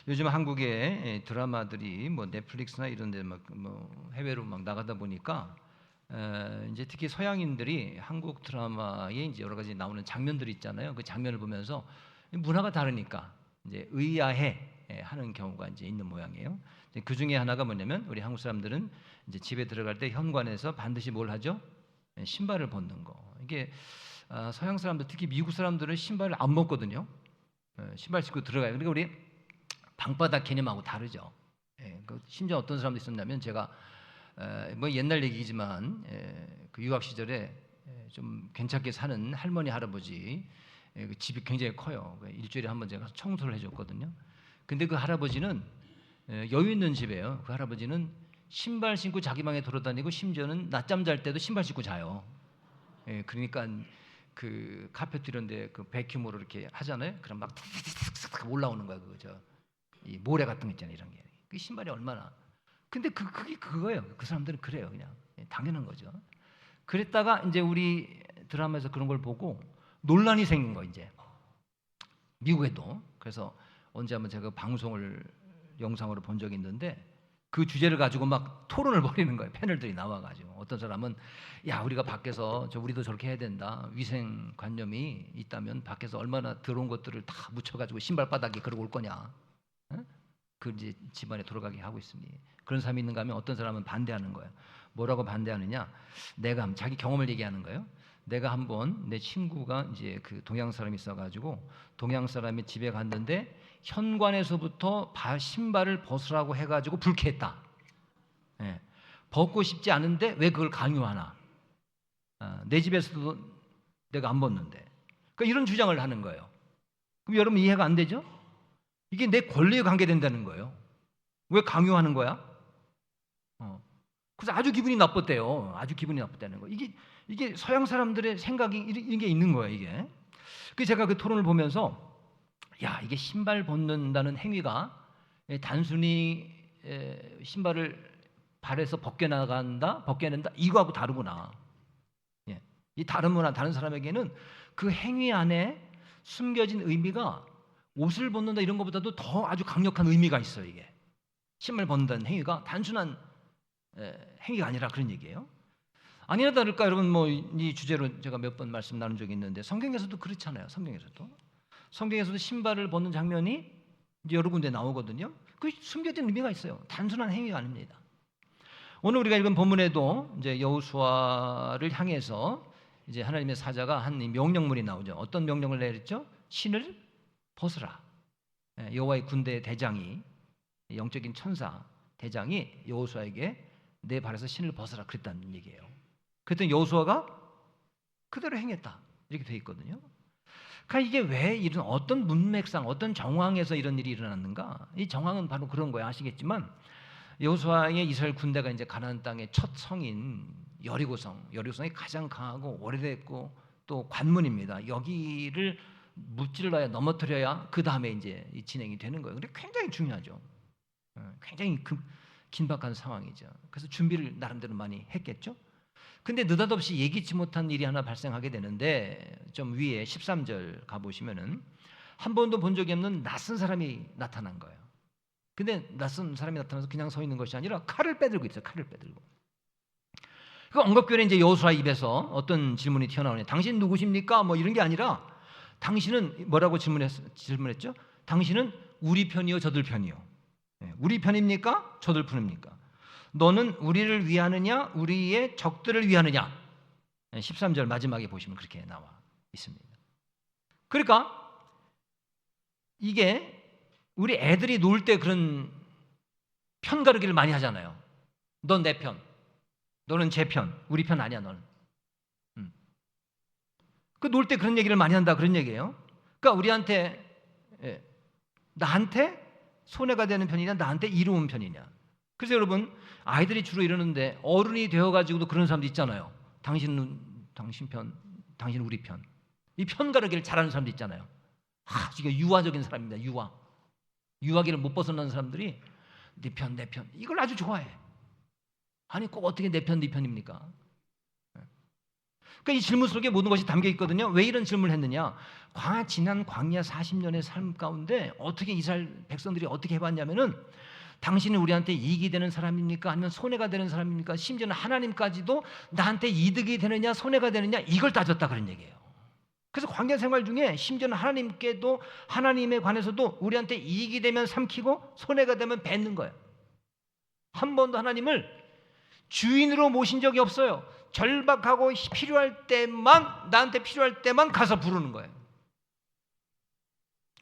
요즘 한국의 드라마들이 뭐 넷플릭스나 이런 데 막 뭐 해외로 막 나가다 보니까 이제 특히 서양인들이 한국 드라마에 이제 여러 가지 나오는 장면들이 있잖아요. 그 장면을 보면서 문화가 다르니까 이제 의아해 하는 경우가 이제 있는 모양이에요. 그 중에 하나가 뭐냐면 우리 한국 사람들은 이제 집에 들어갈 때 현관에서 반드시 뭘 하죠? 신발을 벗는 거. 이게 서양 사람들 특히 미국 사람들은 신발을 안 벗거든요. 신발 신고 들어가요. 그러니까 우리 방바닥 개념하고 다르죠. 심지어 어떤 사람도 있었냐면 제가 뭐 옛날 얘기지만 그 유학 시절에 좀 괜찮게 사는 할머니 할아버지 그 집이 굉장히 커요. 일주일에 한 번 제가 청소를 해줬거든요. 근데 그 할아버지는 여유 있는 집이에요. 그 할아버지는 신발 신고 자기 방에 돌아다니고 심지어는 낮잠 잘 때도 신발 신고 자요. 그러니까 그 카페트 이런데 그 베큐으로 이렇게 하잖아요. 그럼 막 탁탁탁탁 올라오는 거야. 이 모래 같은 거 있잖아요. 이런 게. 그 신발이 얼마나. 근데 그게 그거예요. 그 사람들은 그래요. 그냥 당연한 거죠. 그랬다가 이제 우리 드라마에서 그런 걸 보고 논란이 생긴 거 이제 미국에도. 그래서 언제 한번 제가 방송을 영상으로 본 적이 있는데 그 주제를 가지고 막 토론을 벌이는 거예요. 패널들이 나와가지고 어떤 사람은 야 우리가 밖에서 우리도 저렇게 해야 된다. 위생관념이 있다면 밖에서 얼마나 더러운 것들을 다 묻혀가지고 신발바닥에 그러고 올 거냐. 그 이제 집안에 돌아가게 하고 있으니 그런 사람이 있는가 하면 어떤 사람은 반대하는 거예요. 뭐라고 반대하느냐? 내가 자기 경험을 얘기하는 거예요. 내가 한번 내 친구가 이제 그 동양 사람이 있어가지고 동양 사람이 집에 갔는데 현관에서부터 신발을 벗으라고 해가지고 불쾌했다. 벗고 싶지 않은데 왜 그걸 강요하나? 내 집에서도 내가 안 벗는데. 그러니까 이런 주장을 하는 거예요. 그럼 여러분 이해가 안 되죠? 이게 내 권리에 관계된다는 거예요. 왜 강요하는 거야? 그래서 아주 기분이 나빴대요. 아주 기분이 나빴다는 거. 이게 서양 사람들의 생각이 이런 게 있는 거예요. 이게. 그 제가 그 토론을 보면서 야 이게 신발 벗는다는 행위가 단순히 신발을 발에서 벗겨낸다 이거하고 다르구나. 이 다른 문화, 다른 사람에게는 그 행위 안에 숨겨진 의미가 옷을 벗는다 이런 것보다도 더 아주 강력한 의미가 있어요. 이게 신발 벗는다는 행위가 단순한 행위가 아니라 그런 얘기예요. 아니나 다를까 여러분 뭐 이 주제로 제가 몇 번 말씀 나눈 적이 있는데 성경에서도 그렇잖아요. 성경에서도 신발을 벗는 장면이 이제 여러 군데 나오거든요. 그 숨겨진 의미가 있어요. 단순한 행위가 아닙니다. 오늘 우리가 읽은 본문에도 이제 여호수아를 향해서 이제 하나님의 사자가 한 명령문이 나오죠. 어떤 명령을 내렸죠? 신을 벗으라. 여호와의 군대 대장이 영적인 천사 대장이 여호수아에게 내 발에서 신을 벗으라 그랬다는 얘기예요. 그랬더니 여호수아가 그대로 행했다 이렇게 돼 있거든요. 그러니까 이게 왜 이런 어떤 문맥상 어떤 정황에서 이런 일이 일어났는가? 이 정황은 바로 그런 거예요. 아시겠지만 여호수아의 이스라엘 군대가 이제 가나안 땅의 첫 성인 여리고성이 가장 강하고 오래됐고 또 관문입니다. 여기를 무찔러야 넘어뜨려야 그 다음에 이제 진행이 되는 거예요. 근데 굉장히 중요하죠. 굉장히 긴박한 상황이죠. 그래서 준비를 나름대로 많이 했겠죠. 근데 느닷없이 예기치 못한 일이 하나 발생하게 되는데 좀 위에 13절 가보시면은 한 번도 본 적이 없는 낯선 사람이 나타난 거예요. 근데 낯선 사람이 나타나서 그냥 서 있는 것이 아니라 칼을 빼들고 있어요. 칼을 빼들고. 그 언급교회 이제 여호수아 입에서 어떤 질문이 튀어나오냐? 당신 누구십니까? 뭐 이런 게 아니라 당신은 뭐라고 질문했죠? 당신은 우리 편이요, 저들 편이요. 우리 편입니까? 저들 편입니까? 너는 우리를 위하느냐? 우리의 적들을 위하느냐? 13절 마지막에 보시면 그렇게 나와 있습니다. 그러니까 이게 우리 애들이 놀 때 그런 편 가르기를 많이 하잖아요. 넌 내 편, 너는 제 편, 우리 편 아니야 너는. 그 놀 때 그런 얘기를 많이 한다 그런 얘기예요. 그러니까 우리한테 나한테 손해가 되는 편이냐 나한테 이로운 편이냐. 그래서 여러분 아이들이 주로 이러는데 어른이 되어가지고도 그런 사람도 있잖아요. 당신은 당신 편, 당신 우리 편. 이 편 가르기를 잘하는 사람도 있잖아요. 이게 유아적인 사람입니다. 유아기를 못 벗어나는 사람들이 내 편, 내 편 이걸 아주 좋아해. 아니 꼭 어떻게 내 편, 네 편입니까? 그러니까 이 질문 속에 모든 것이 담겨 있거든요. 왜 이런 질문을 했느냐? 지난 광야 40년의 삶 가운데 어떻게 이스라엘 백성들이 어떻게 해봤냐면은 당신은 우리한테 이익이 되는 사람입니까? 아니면 손해가 되는 사람입니까? 심지어는 하나님까지도 나한테 이득이 되느냐 손해가 되느냐 이걸 따졌다 그런 얘기예요. 그래서 광야 생활 중에 심지어는 하나님께도 하나님에 관해서도 우리한테 이익이 되면 삼키고 손해가 되면 뱉는 거예요. 한 번도 하나님을 주인으로 모신 적이 없어요. 절박하고 필요할 때만 나한테 필요할 때만 가서 부르는 거예요.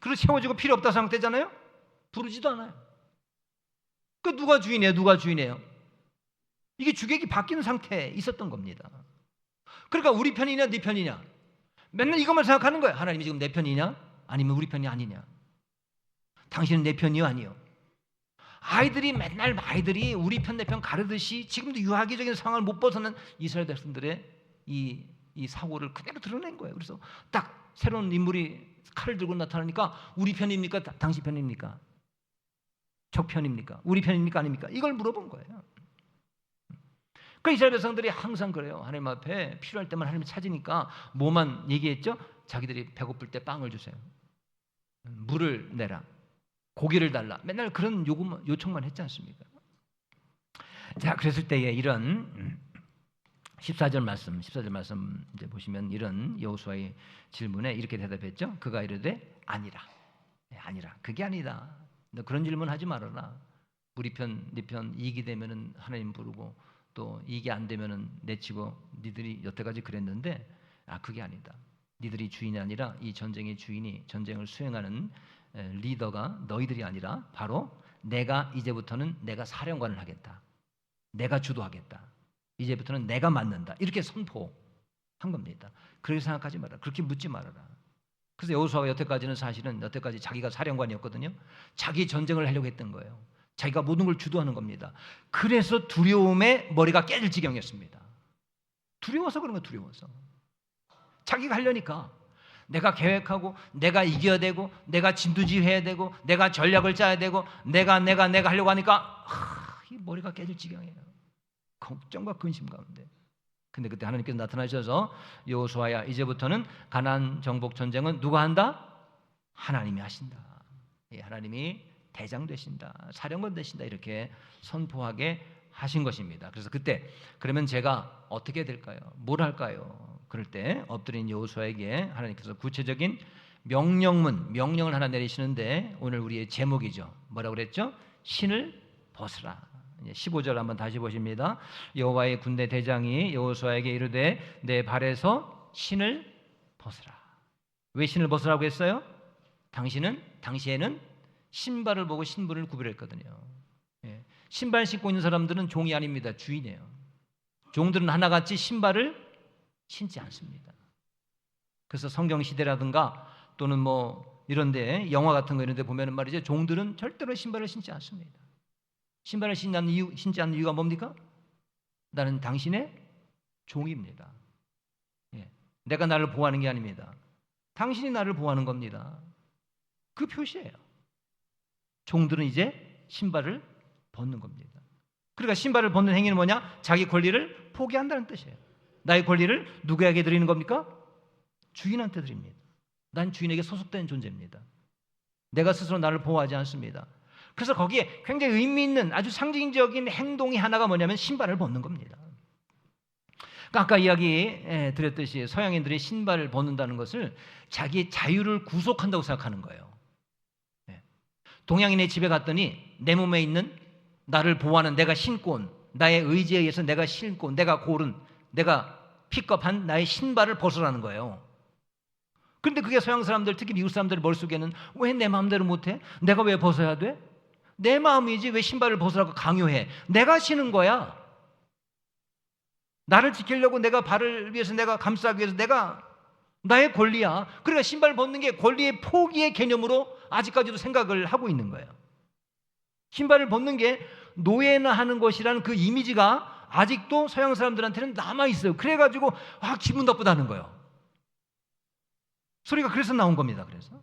그리고 채워주고 필요 없다 상태잖아요. 부르지도 않아요. 그 누가 주인이에요? 누가 주인이에요? 이게 주객이 바뀌는 상태에 있었던 겁니다. 그러니까 우리 편이냐 네 편이냐 맨날 이것만 생각하는 거예요. 하나님이 지금 내 편이냐 아니면 우리 편이 아니냐. 당신은 내 편이요 아니요. 맨날 아이들이 우리 편 내 편 가르듯이 지금도 유아기적인 상황을 못 벗어난 이스라엘 백성들의 이 사고를 그대로 드러낸 거예요. 그래서 딱 새로운 인물이 칼을 들고 나타나니까 우리 편입니까? 당신 편입니까? 적 편입니까? 우리 편입니까? 아닙니까? 이걸 물어본 거예요. 그 이스라엘 백성들이 항상 그래요. 하나님 앞에 필요할 때만 하나님을 찾으니까 뭐만 얘기했죠? 자기들이 배고플 때 빵을 주세요. 물을 내라. 고기를 달라. 맨날 그런 요청만 했지 않습니까? 자, 그랬을 때에 이런 14절 말씀 이제 보시면 이런 여호수아의 질문에 이렇게 대답했죠. 그가 이르되 아니라. 아니라. 그게 아니다. 너 그런 질문 하지 말아라. 우리 편, 네 편 이익이 되면은 하나님 부르고 또 이익이 안 되면은 내치고 니들이 여태까지 그랬는데 그게 아니다. 니들이 주인이 아니라 이 전쟁의 주인이 전쟁을 수행하는 리더가 너희들이 아니라 바로 내가 이제부터는 내가 사령관을 하겠다. 내가 주도하겠다. 이제부터는 내가 맡는다. 이렇게 선포한 겁니다. 그렇게 생각하지 말아라. 그렇게 묻지 말아라. 그래서 여호수아가 여태까지는 사실은 여태까지 자기가 사령관이었거든요. 자기 전쟁을 하려고 했던 거예요. 자기가 모든 걸 주도하는 겁니다. 그래서 두려움에 머리가 깨질 지경이었습니다. 두려워서 그런 거예요. 두려워서. 자기가 하려니까 내가 계획하고 내가 이겨야 되고 내가 진두지휘해야 되고 내가 전략을 짜야 되고 내가 하려고 하니까 이 머리가 깨질 지경이에요. 걱정과 근심 가운데. 근데 그때 하나님께서 나타나셔서 여호수아야 이제부터는 가나안 정복 전쟁은 누가 한다? 하나님이 하신다. 하나님이 대장 되신다. 사령관 되신다. 이렇게 선포하게 하신 것입니다. 그래서 그때 그러면 제가 어떻게 될까요? 뭘 할까요? 그럴 때 엎드린 여호수아에게 하나님께서 구체적인 명령을 하나 내리시는데 오늘 우리의 제목이죠. 뭐라고 그랬죠? 신을 벗으라. 15절 한번 다시 보십니다. 여호와의 군대 대장이 여호수아에게 이르되 내 발에서 신을 벗으라. 왜 신을 벗으라고 했어요? 당시에는 신발을 보고 신분을 구별했거든요. 신발 신고 있는 사람들은 종이 아닙니다. 주인이에요. 종들은 하나같이 신발을 신지 않습니다. 그래서 성경 시대라든가 또는 뭐 이런데 영화 같은 거 이런데 보면은 말이죠. 종들은 절대로 신발을 신지 않습니다. 신발을 신지 않는 이유가 뭡니까? 나는 당신의 종입니다. 내가 나를 보호하는 게 아닙니다. 당신이 나를 보호하는 겁니다. 그 표시예요. 종들은 이제 신발을 벗는 겁니다. 그러니까 신발을 벗는 행위는 뭐냐? 자기 권리를 포기한다는 뜻이에요. 나의 권리를 누구에게 드리는 겁니까? 주인한테 드립니다. 난 주인에게 소속된 존재입니다. 내가 스스로 나를 보호하지 않습니다. 그래서 거기에 굉장히 의미 있는 아주 상징적인 행동이 하나가 뭐냐면 신발을 벗는 겁니다. 그러니까 아까 이야기 드렸듯이 서양인들이 신발을 벗는다는 것을 자기의 자유를 구속한다고 생각하는 거예요. 동양인의 집에 갔더니 내 몸에 있는 나를 보호하는 내가 신고 온 나의 의지에 의해서 내가 신고 온 내가 고른 내가 픽업한 나의 신발을 벗으라는 거예요. 그런데 그게 서양 사람들 특히 미국 사람들 머릿속에는 왜 내 마음대로 못해? 내가 왜 벗어야 돼? 내 마음이지 왜 신발을 벗으라고 강요해? 내가 신은 거야. 나를 지키려고 내가 발을 위해서 내가 감싸기 위해서 내가 나의 권리야. 그러니까 신발 벗는 게 권리의 포기의 개념으로 아직까지도 생각을 하고 있는 거예요. 신발을 벗는 게 노예나 하는 것이라는 그 이미지가 아직도 서양 사람들한테는 남아있어요. 그래가지고 기분 나쁘다는 거예요. 소리가 그래서 나온 겁니다. 그래서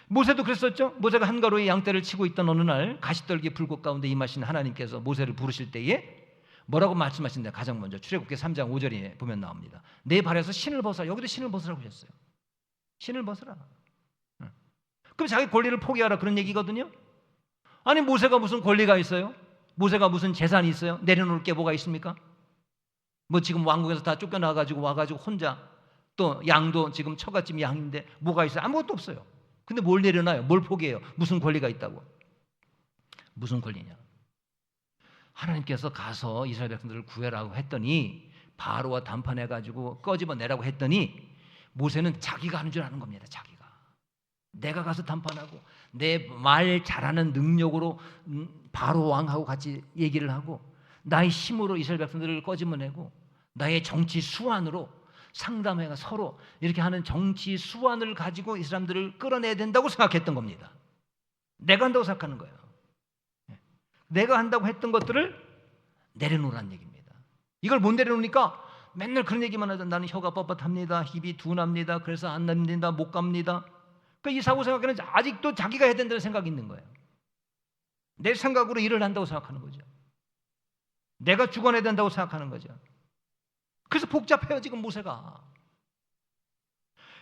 모세도 그랬었죠. 모세가 한가로이 양떼를 치고 있던 어느 날 가시떨기 불꽃 가운데 임하신 하나님께서 모세를 부르실 때에 뭐라고 말씀하신다? 가장 먼저 출애굽기 3장 5절에 보면 나옵니다. 내 발에서 신을 벗어라. 여기도 신을 벗으라고 하셨어요. 신을 벗어라. 그럼 자기 권리를 포기하라 그런 얘기거든요. 아니 모세가 무슨 권리가 있어요? 모세가 무슨 재산이 있어요? 내려놓을 게 뭐가 있습니까? 뭐 지금 왕궁에서 다 쫓겨나가지고 와가지고 혼자 또 양도 지금 처갓집 양인데 뭐가 있어요? 아무것도 없어요. 근데 뭘 내려놔요? 뭘 포기해요? 무슨 권리가 있다고? 무슨 권리냐? 하나님께서 가서 이스라엘 백성들을 구해라고 했더니 바로와 담판해가지고 꺼집어내라고 했더니 모세는 자기가 하는 줄 아는 겁니다. 자기가 내가 가서 담판하고 내 말 잘하는 능력으로 바로 왕하고 같이 얘기를 하고 나의 힘으로 이스라엘 백성들을 꺼집어내고 나의 정치 수완으로 상담회가 서로 이렇게 하는 정치 수완을 가지고 이 사람들을 끌어내야 된다고 생각했던 겁니다. 내가 한다고 생각하는 거예요. 내가 한다고 했던 것들을 내려놓으라는 얘기입니다. 이걸 못 내려놓으니까 맨날 그런 얘기만 하죠. 나는 혀가 뻣뻣합니다. 입이 둔합니다. 그래서 안 됩니다. 못 갑니다. 그러니까 이 사고 생각에는 아직도 자기가 해야 된다는 생각이 있는 거예요. 내 생각으로 일을 한다고 생각하는 거죠. 내가 주관해야 된다고 생각하는 거죠. 그래서 복잡해요 지금 모세가.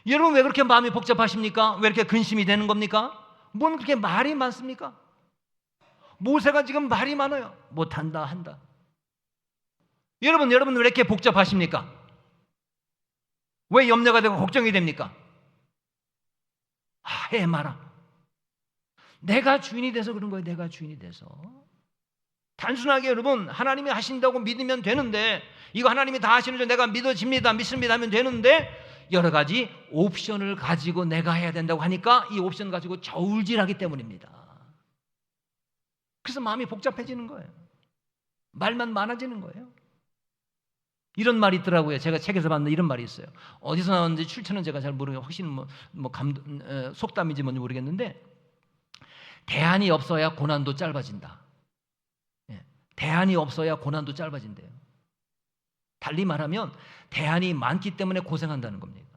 여러분 왜 그렇게 마음이 복잡하십니까? 왜 이렇게 근심이 되는 겁니까? 뭔 그렇게 말이 많습니까? 모세가 지금 말이 많아요. 못한다 한다. 여러분 왜 이렇게 복잡하십니까? 왜 염려가 되고 걱정이 됩니까? 해 마라. 내가 주인이 돼서 그런 거예요. 내가 주인이 돼서. 단순하게 여러분 하나님이 하신다고 믿으면 되는데 이거 하나님이 다 하시는 줄 내가 믿어집니다. 믿습니다 하면 되는데 여러 가지 옵션을 가지고 내가 해야 된다고 하니까 이 옵션 가지고 저울질하기 때문입니다. 그래서 마음이 복잡해지는 거예요. 말만 많아지는 거예요. 이런 말이 있더라고요. 제가 책에서 봤는데 이런 말이 있어요. 어디서 나왔는지 출처는 제가 잘 모르겠고 확실히 속담인지 뭔지 모르겠는데 대안이 없어야 고난도 짧아진다. 대안이 없어야 고난도 짧아진대요. 달리 말하면 대안이 많기 때문에 고생한다는 겁니다.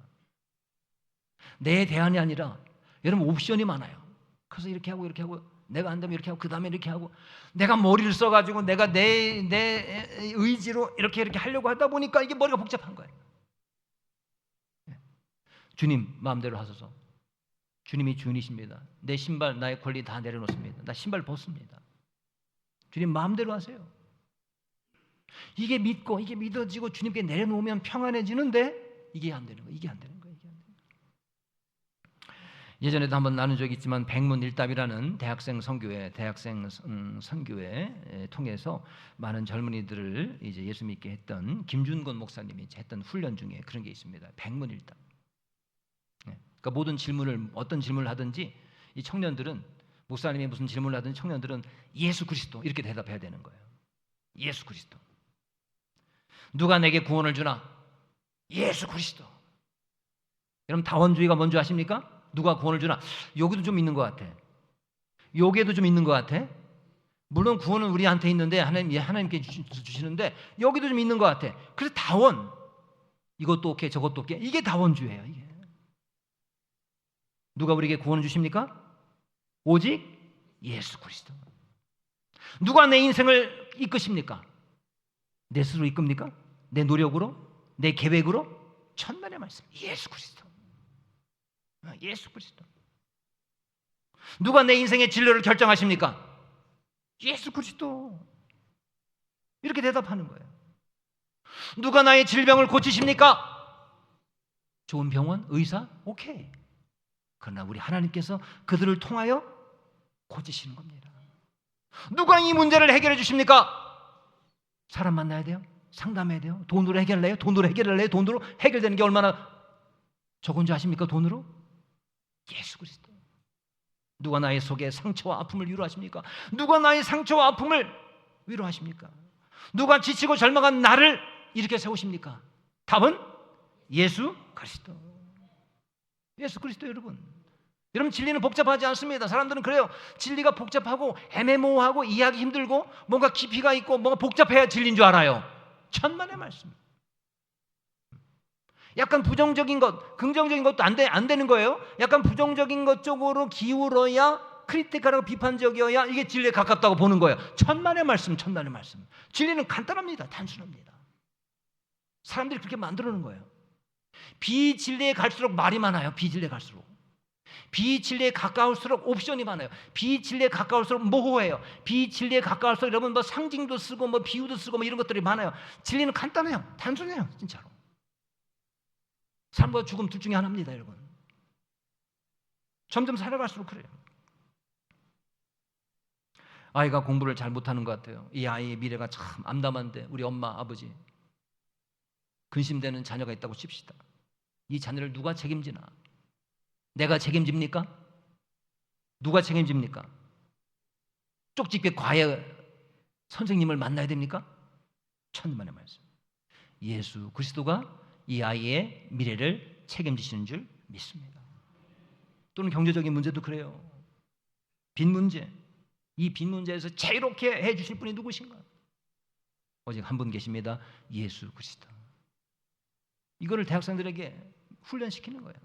내 대안이 아니라 여러분 옵션이 많아요. 그래서 이렇게 하고 이렇게 하고 내가 한다면 이렇게 하고 그 다음에 이렇게 하고 내가 머리를 써가지고 내가 내 의지로 이렇게 하려고 하다 보니까 이게 머리가 복잡한 거예요. 주님 마음대로 하소서. 주님이 주인이십니다. 내 신발 나의 권리 다 내려놓습니다. 나 신발 벗습니다. 주님 마음대로 하세요. 이게 믿고 이게 믿어지고 주님께 내려놓으면 평안해지는데 이게 안 되는 거예요. 이게 안 되는 거예요. 예전에도 한번 나눈 적이 있지만 백문일답이라는 대학생 선교회 통해서 많은 젊은이들을 이제 예수 믿게 했던 김준건 목사님이 했던 훈련 중에 그런 게 있습니다. 백문일답. 그러니까 모든 질문을 어떤 질문을 하든지 이 청년들은 목사님이 무슨 질문을 하든지 청년들은 예수 그리스도 이렇게 대답해야 되는 거예요. 예수 그리스도. 누가 내게 구원을 주나? 예수 그리스도. 여러분 다원주의가 뭔지 아십니까? 누가 구원을 주나? 여기도 좀 있는 것 같아. 여기에도 좀 있는 것 같아. 물론 구원은 우리한테 있는데 하나님께 주시는데 여기도 좀 있는 것 같아. 그래서 다원. 이것도 오케이 저것도 오케이. 이게 다원주의예요. 이게. 누가 우리에게 구원을 주십니까? 오직 예수 그리스도. 누가 내 인생을 이끄십니까? 내 스스로 이끕니까? 내 노력으로? 내 계획으로? 천만의 말씀. 예수 그리스도. 예수 그리스도. 누가 내 인생의 진로를 결정하십니까? 예수 그리스도. 이렇게 대답하는 거예요. 누가 나의 질병을 고치십니까? 좋은 병원, 의사? 오케이. 그러나 우리 하나님께서 그들을 통하여 고치시는 겁니다. 누가 이 문제를 해결해 주십니까? 사람 만나야 돼요? 상담해야 돼요? 돈으로 해결해요? 돈으로 해결할래요? 돈으로 해결되는 게 얼마나 적은 줄 아십니까? 돈으로? 예수 그리스도. 누가 나의 속에 상처와 아픔을 위로하십니까? 누가 나의 상처와 아픔을 위로하십니까? 누가 지치고 절망한 나를 이렇게 세우십니까? 답은 예수 그리스도. 예수 그리스도. 여러분 진리는 복잡하지 않습니다. 사람들은 그래요. 진리가 복잡하고 애매모호하고 이해하기 힘들고 뭔가 깊이가 있고 뭔가 복잡해야 진리인 줄 알아요. 천만의 말씀. 약간 부정적인 것, 긍정적인 것도 안 되는 거예요. 약간 부정적인 것 쪽으로 기울어야 크리티컬하고 비판적이어야 이게 진리에 가깝다고 보는 거예요. 천만의 말씀, 천만의 말씀. 진리는 간단합니다. 단순합니다. 사람들이 그렇게 만들어 놓은 거예요. 비진리에 갈수록 말이 많아요. 비진리에 갈수록. 비진리에 가까울수록 옵션이 많아요. 비진리에 가까울수록 모호해요. 비진리에 가까울수록 여러분 뭐 상징도 쓰고 뭐 비유도 쓰고 뭐 이런 것들이 많아요. 진리는 간단해요. 단순해요. 진짜로. 삶과 죽음 둘 중에 하나입니다, 여러분. 점점 살아갈수록 그래요. 아이가 공부를 잘 못하는 것 같아요. 이 아이의 미래가 참 암담한데 우리 엄마, 아버지 근심되는 자녀가 있다고 칩시다. 이 자녀를 누가 책임지나? 내가 책임집니까? 누가 책임집니까? 쪽집게 과외 선생님을 만나야 됩니까? 천만의 말씀. 예수 그리스도가 이 아이의 미래를 책임지시는 줄 믿습니다. 또는 경제적인 문제도 그래요. 빚 문제. 이 빚 문제에서 자유롭게 해주실 분이 누구신가? 오직 한 분 계십니다. 예수 그리스도. 이거를 대학생들에게 훈련시키는 거예요.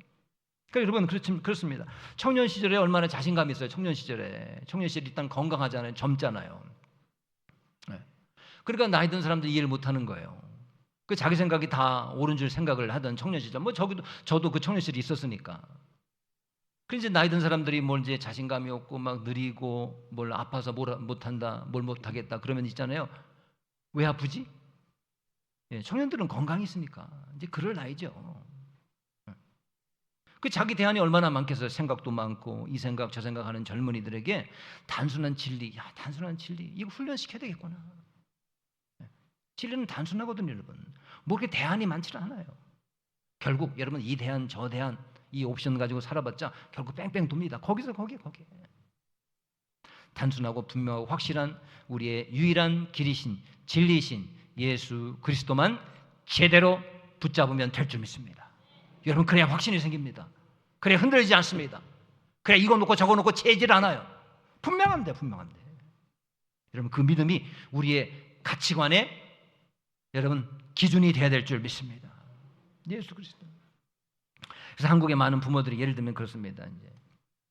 그러니까 여러분 그렇습니다. 청년 시절에 얼마나 자신감이 있어요. 청년 시절에 일단 건강하잖아요. 젊잖아요. 네. 그러니까 나이 든 사람들이 이해를 못하는 거예요. 그 자기 생각이 다 옳은 줄 생각을 하던 청년 시절. 뭐 저도 그 청년 시절이 있었으니까. 그 이제 나이 든 사람들이 뭘 이제 자신감이 없고 막 느리고 뭘 아파서 못한다, 뭘 못하겠다 그러면 있잖아요. 왜 아프지? 예, 청년들은 건강이 있으니까 이제 그럴 나이죠. 그 자기 대안이 얼마나 많겠어요. 생각도 많고 이 생각 저 생각하는 젊은이들에게 단순한 진리, 단순한 진리 이거 훈련시켜야 되겠구나. 진리는 단순하거든요, 여러분. 뭐 그렇게 대안이 많지는 않아요. 결국 여러분 이 대안 저 대안 이 옵션 가지고 살아봤자 결국 뺑뺑 돕니다. 거기서 거기에. 단순하고 분명하고 확실한 우리의 유일한 길이신 진리신 예수 그리스도만 제대로 붙잡으면 될 줄 믿습니다. 여러분 그래야 확신이 생깁니다. 그래야 흔들리지 않습니다. 그래야 이거 놓고 저거 놓고 채질 않아요. 분명한데. 여러분 그 믿음이 우리의 가치관의 여러분 기준이 돼야 될 줄 믿습니다. 예수 그리스도. 그래서 한국의 많은 부모들이 예를 들면 그렇습니다. 이제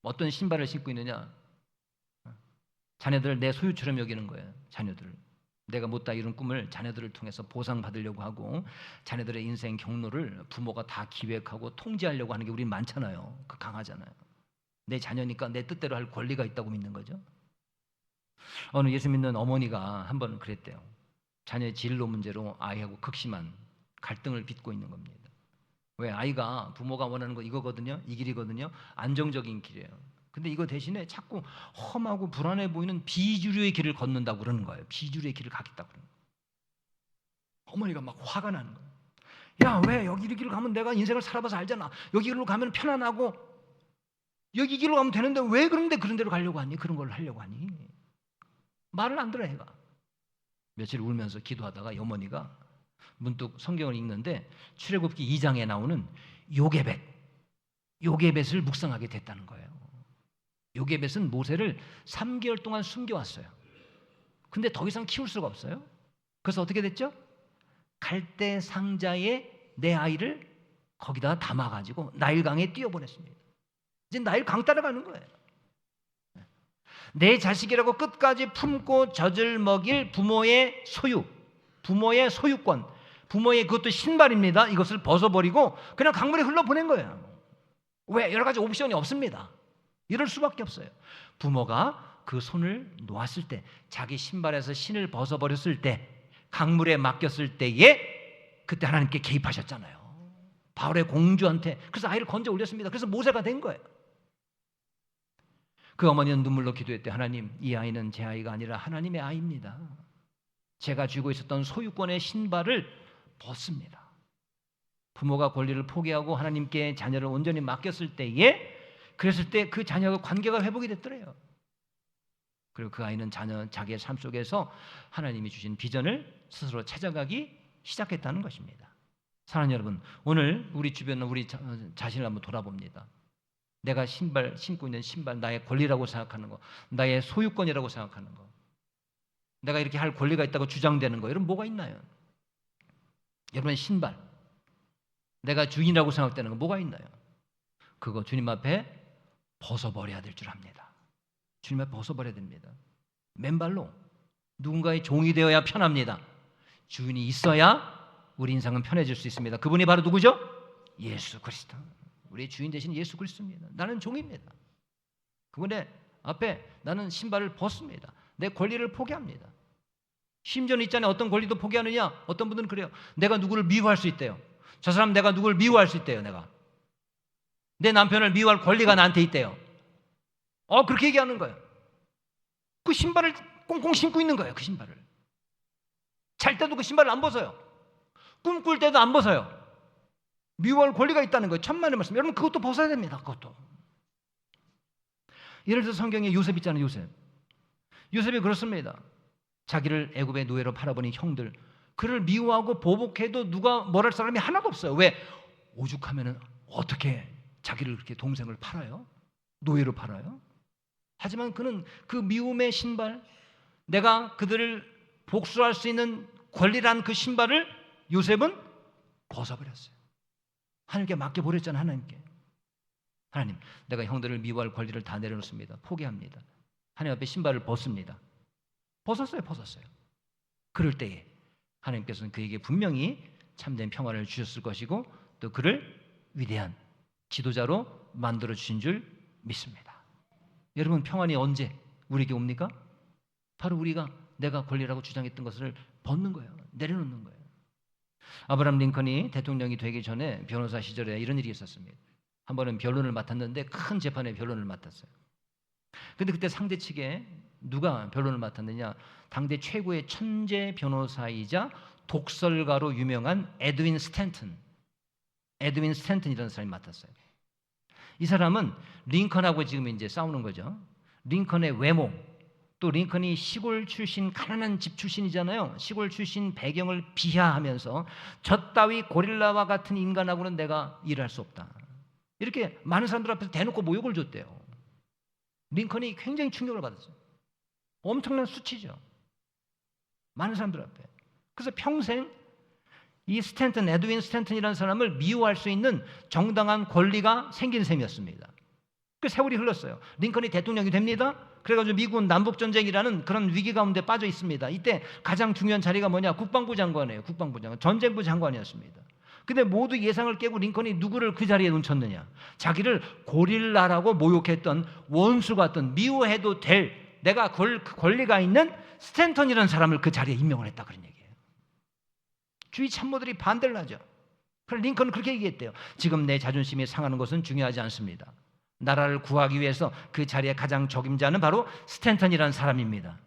어떤 신발을 신고 있느냐, 자녀들을 내 소유처럼 여기는 거예요. 자녀들을 내가 못다 이룬 꿈을 자녀들을 통해서 보상받으려고 하고 자녀들의 인생 경로를 부모가 다 기획하고 통제하려고 하는 게 우린 많잖아요. 그 강하잖아요. 내 자녀니까 내 뜻대로 할 권리가 있다고 믿는 거죠. 어느 예수 믿는 어머니가 한 번 그랬대요. 자녀의 진로 문제로 아이하고 극심한 갈등을 빚고 있는 겁니다. 왜? 아이가 부모가 원하는 거 이거거든요. 이 길이거든요. 안정적인 길이에요. 근데 이거 대신에 자꾸 험하고 불안해 보이는 비주류의 길을 걷는다고 그러는 거예요. 비주류의 길을 가겠다고 그러는 거예요. 어머니가 막 화가 나는 거예요. 야, 왜 여기 길로 가면 내가 인생을 살아봐서 알잖아. 여기 길로 가면 편안하고 여기 길로 가면 되는데 왜 그런데 그런 데로 가려고 하니? 그런 걸 하려고 하니? 말을 안 들어 애가. 며칠 울면서 기도하다가 어머니가 문득 성경을 읽는데 출애굽기 2장에 나오는 요게벳을 묵상하게 됐다는 거예요. 요게벳은 모세를 3개월 동안 숨겨왔어요. 근데 더 이상 키울 수가 없어요. 그래서 어떻게 됐죠? 갈대 상자에 내 아이를 거기다 담아가지고 나일강에 띄워보냈습니다. 이제 나일강 따라가는 거예요. 내 자식이라고 끝까지 품고 젖을 먹일 부모의 소유, 부모의 소유권, 부모의 그것도 신발입니다. 이것을 벗어버리고 그냥 강물에 흘러보낸 거예요. 왜? 여러 가지 옵션이 없습니다. 이럴 수밖에 없어요. 부모가 그 손을 놓았을 때, 자기 신발에서 신을 벗어버렸을 때, 강물에 맡겼을 때에 그때 하나님께 개입하셨잖아요. 바울의 공주한테. 그래서 아이를 건져 올렸습니다. 그래서 모세가 된 거예요. 그 어머니는 눈물로 기도했대. 하나님, 이 아이는 제 아이가 아니라 하나님의 아이입니다. 제가 쥐고 있었던 소유권의 신발을 벗습니다. 부모가 권리를 포기하고 하나님께 자녀를 온전히 맡겼을 때에, 그랬을 때 그 자녀가 관계가 회복이 됐더래요. 그리고 그 아이는 자기의 삶 속에서 하나님이 주신 비전을 스스로 찾아가기 시작했다는 것입니다. 사랑하는 여러분, 오늘 우리 주변 우리 자신을 한번 돌아봅니다. 내가 신고 있는 신발, 나의 권리라고 생각하는 거, 나의 소유권이라고 생각하는 거, 내가 이렇게 할 권리가 있다고 주장되는 거, 여러분 뭐가 있나요? 여러분의 신발, 내가 주인이라고 생각되는 거 뭐가 있나요? 그거 주님 앞에 벗어버려야 될 줄 압니다. 주님 앞에 벗어버려야 됩니다. 맨발로 누군가의 종이 되어야 편합니다. 주인이 있어야 우리 인생은 편해질 수 있습니다. 그분이 바로 누구죠? 예수 그리스도. 우리의 주인 되신 예수 그리스도입니다. 나는 종입니다. 그분의 앞에 나는 신발을 벗습니다. 내 권리를 포기합니다. 심지어는 있잖아요. 어떤 권리도 포기하느냐? 어떤 분들은 그래요. 내가 누구를 미워할 수 있대요. 저 사람 내가 누구를 미워할 수 있대요. 내가 내 남편을 미워할 권리가 나한테 있대요. 그렇게 얘기하는 거예요. 그 신발을 꽁꽁 신고 있는 거예요. 그 신발을 잘 때도 그 신발을 안 벗어요. 꿈꿀 때도 안 벗어요. 미워할 권리가 있다는 거예요. 천만의 말씀. 여러분 그것도 벗어야 됩니다. 그것도. 예를 들어서 성경에 요셉 있잖아요. 요셉이 그렇습니다. 자기를 애굽의 노예로 팔아버린 형들, 그를 미워하고 보복해도 누가 뭐랄 사람이 하나도 없어요. 왜? 오죽하면은 어떻게 자기를 그렇게 동생을 팔아요? 노예로 팔아요? 하지만 그는 그 미움의 신발, 내가 그들을 복수할 수 있는 권리란 그 신발을 요셉은 벗어버렸어요. 하나님께 맡겨버렸잖아요. 하나님, 내가 형들을 미워할 권리를 다 내려놓습니다. 포기합니다. 하나님 앞에 신발을 벗습니다. 벗었어요. 그럴 때에 하나님께서는 그에게 분명히 참된 평안을 주셨을 것이고 또 그를 위대한 지도자로 만들어 주신 줄 믿습니다. 여러분 평안이 언제 우리에게 옵니까? 바로 우리가 내가 권리라고 주장했던 것을 벗는 거예요. 내려놓는 거예요. 아브라함 링컨이 대통령이 되기 전에 변호사 시절에 이런 일이 있었습니다. 한 번은 변론을 맡았는데 큰 재판에 변론을 맡았어요. 근데 그때 상대 측에 누가 변론을 맡았느냐? 당대 최고의 천재 변호사이자 독설가로 유명한 에드윈 스탠튼이라는 사람이 맡았어요. 이 사람은 링컨하고 지금 이제 싸우는 거죠. 링컨의 외모, 또 링컨이 시골 출신 가난한 집 출신이잖아요. 시골 출신 배경을 비하하면서 저 따위 고릴라와 같은 인간하고는 내가 일할 수 없다. 이렇게 많은 사람들 앞에서 대놓고 모욕을 줬대요. 링컨이 굉장히 충격을 받았어요. 엄청난 수치죠. 많은 사람들 앞에. 그래서 평생 이 에드윈 스탠튼이라는 사람을 미워할 수 있는 정당한 권리가 생긴 셈이었습니다. 그 세월이 흘렀어요. 링컨이 대통령이 됩니다. 그래가지고 미국은 남북전쟁이라는 그런 위기 가운데 빠져 있습니다. 이때 가장 중요한 자리가 뭐냐? 국방부 장관이에요. 전쟁부 장관이었습니다. 근데 모두 예상을 깨고 링컨이 누구를 그 자리에 놓쳤느냐? 자기를 고릴라라고 모욕했던 원수 같던 미워해도 될 내가 권리가 있는 스탠턴이라는 사람을 그 자리에 임명을 했다 그런 얘기예요. 주위 참모들이 반대를 하죠. 그래서 링컨은 그렇게 얘기했대요. 지금 내 자존심이 상하는 것은 중요하지 않습니다. 나라를 구하기 위해서 그 자리에 가장 적임자는 바로 스탠턴이라는 사람입니다.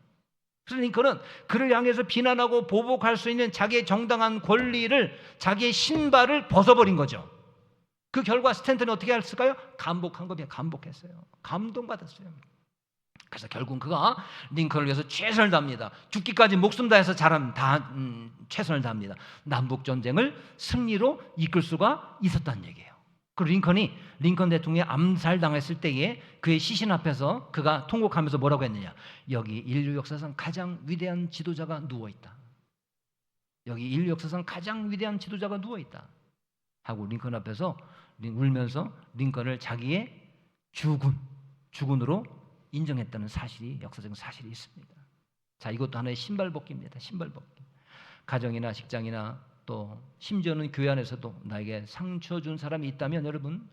그래서 링컨은 그를 향해서 비난하고 보복할 수 있는 자기의 정당한 권리를, 자기의 신발을 벗어버린 거죠. 그 결과 스탠턴이 어떻게 했을까요? 감복했어요. 감동받았어요. 그래서 결국 그가 링컨을 위해서 최선을 다합니다. 죽기까지 목숨 다해서 최선을 다합니다. 남북 전쟁을 승리로 이끌 수가 있었다는 얘기예요. 그리고 링컨 대통령이 암살당했을 때에 그의 시신 앞에서 그가 통곡하면서 뭐라고 했느냐? 여기 인류 역사상 가장 위대한 지도자가 누워있다. 여기 인류 역사상 가장 위대한 지도자가 누워있다. 하고 링컨 앞에서 울면서 링컨을 자기의 주군으로 인정했다는 사실이, 역사적인 사실이 있습니다. 자, 이것도 하나의 신발벗기입니다. 신발벗기. 가정이나 직장이나 또 심지어는 교회 안에서도 나에게 상처 준 사람이 있다면 여러분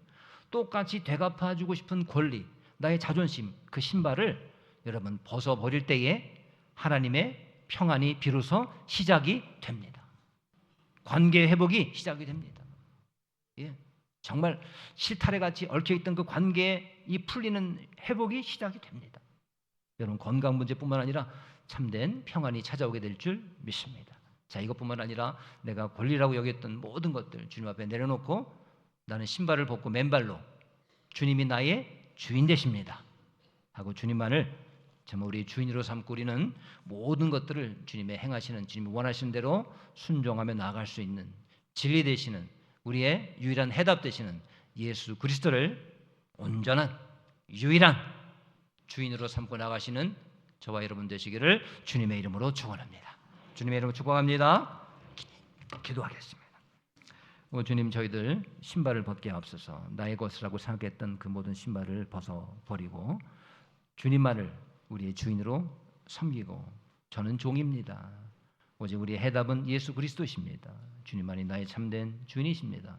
똑같이 되갚아주고 싶은 권리, 나의 자존심, 그 신발을 여러분 벗어버릴 때에 하나님의 평안이 비로소 시작이 됩니다. 관계 회복이 시작이 됩니다. 예. 정말 실타래 같이 얽혀있던 그 관계에 이 풀리는 회복이 시작이 됩니다. 여러분 건강 문제뿐만 아니라 참된 평안이 찾아오게 될 줄 믿습니다. 자, 이것뿐만 아니라 내가 권리라고 여겼던 모든 것들 주님 앞에 내려놓고 나는 신발을 벗고 맨발로 주님이 나의 주인 되십니다 하고 주님만을 정말 우리 주인으로 삼고 우리는 모든 것들을 주님의 행하시는, 주님이 원하시는 대로 순종하며 나아갈 수 있는 진리 되시는, 우리의 유일한 해답 되시는 예수 그리스도를 온전한 유일한 주인으로 삼고 나가시는 저와 여러분 되시기를 주님의 이름으로 축원합니다. 주님의 이름으로 축원합니다. 기도하겠습니다. 주님, 저희들 신발을 벗게 앞서서 나의 것이라고 생각했던 그 모든 신발을 벗어버리고 주님만을 우리의 주인으로 섬기고 저는 종입니다. 오직 우리의 해답은 예수 그리스도십니다. 주님만이 나의 참된 주인이십니다.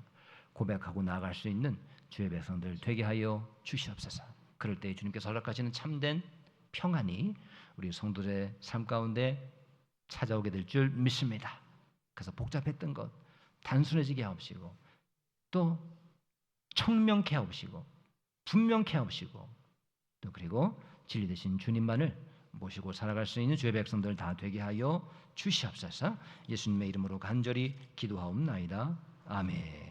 고백하고 나아갈 수 있는 주의 백성들 되게 하여 주시옵소서. 그럴 때 주님께서 허락하시는 참된 평안이 우리 성도들의 삶 가운데 찾아오게 될 줄 믿습니다. 그래서 복잡했던 것 단순해지게 하옵시고 또 청명케 하옵시고 분명케 하옵시고 또 그리고 진리 되신 주님만을 모시고 살아갈 수 있는 주의 백성들 다 되게 하여 주시옵소서. 예수님의 이름으로 간절히 기도하옵나이다. 아멘.